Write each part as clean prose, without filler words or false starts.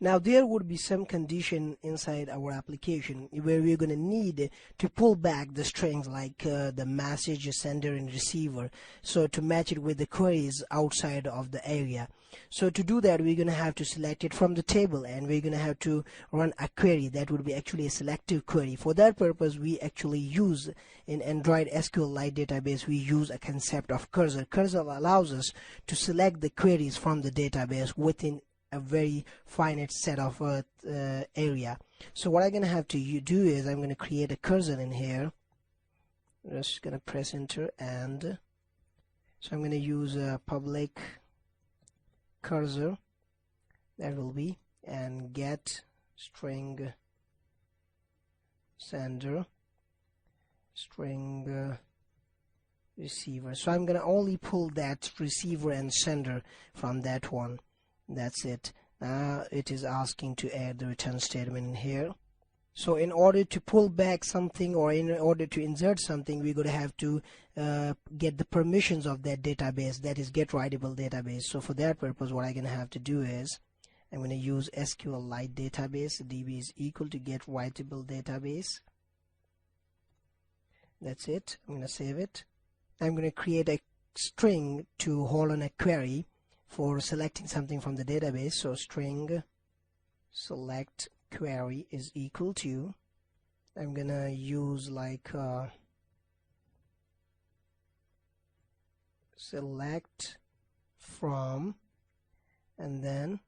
Now there would be some condition inside our application where we're going to need to pull back the strings like the message, sender and receiver, so to match it with the queries outside of the area. So to do that, we're going to have to select it from the table, and we're going to have to run a query that would be actually a selective query. For that purpose, we actually use in Android SQLite database, we use a concept of cursor. Cursor allows us to select the queries from the database within a very finite set of area. So what I'm going to have to do is I'm going to create a cursor in here. I'm just going to press enter, and so I'm going to use a public cursor, that will be, and get string sender string receiver. So I'm going to only pull that receiver and sender from that one. That's it. Now it is asking to add the return statement in here. So in order to pull back something, or in order to insert something, we're going to have to get the permissions of that database, that is get writable database. So for that purpose, what I'm going to have to do is I'm going to use SQLite database. DB is equal to get writable database. That's it. I'm going to save it. I'm going to create a string to hold on a query for selecting something from the database. So string select query is equal to, I'm gonna use like select from, and then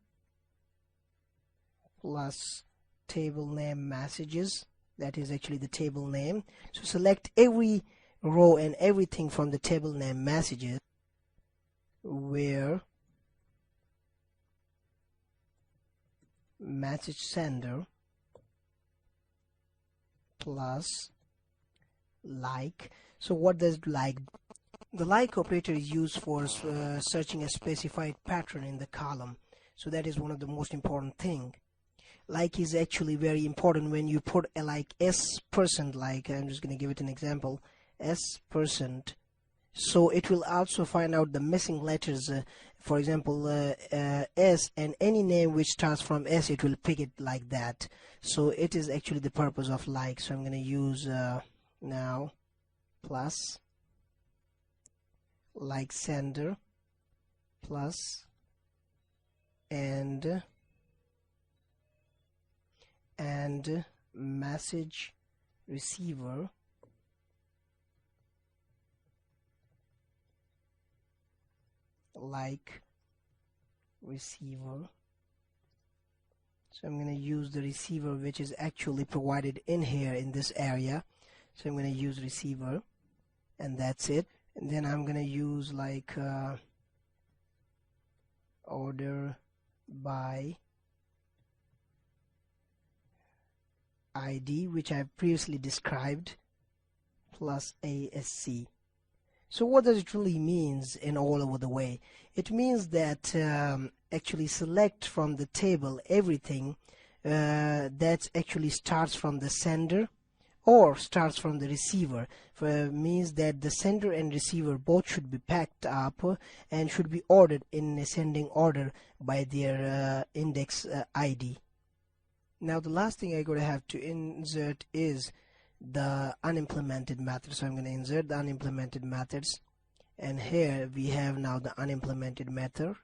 plus table name messages, that is actually the table name. So select every row and everything from the table name messages where message sender plus like. So what does like? The like operator is used for searching a specified pattern in the column. So that is one of the most important thing. Like is actually very important when you put a like s%, like I'm just going to give it an example, s%. So it will also find out the missing letters, for example S, and any name which starts from S, it will pick it like that. So it is actually the purpose of like. So I'm going to use now plus like sender plus and message receiver like receiver. So I'm going to use the receiver which is actually provided in here in this area. So I'm going to use receiver, and that's it. And then I'm going to use like order by ID, which I've previously described, plus ASC. So what does it really means in all over the way? It means that actually select from the table everything that actually starts from the sender or starts from the receiver. Means that the sender and receiver both should be packed up and should be ordered in ascending order by their index ID. Now the last thing I'm going to have to insert is the unimplemented method. So I'm going to insert the unimplemented methods, and here we have now the unimplemented method.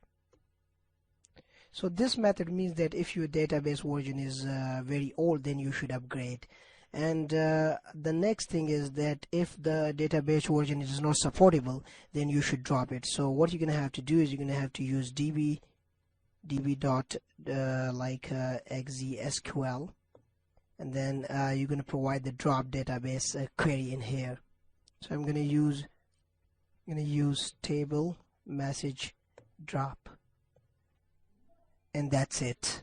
So this method means that if your database version is very old, then you should upgrade. And the next thing is that if the database version is not supportable, then you should drop it. So what you're going to have to do is you're going to have to use db dot xzsql, and then you're going to provide the drop database query in here. So I'm going to use table message drop, and that's it.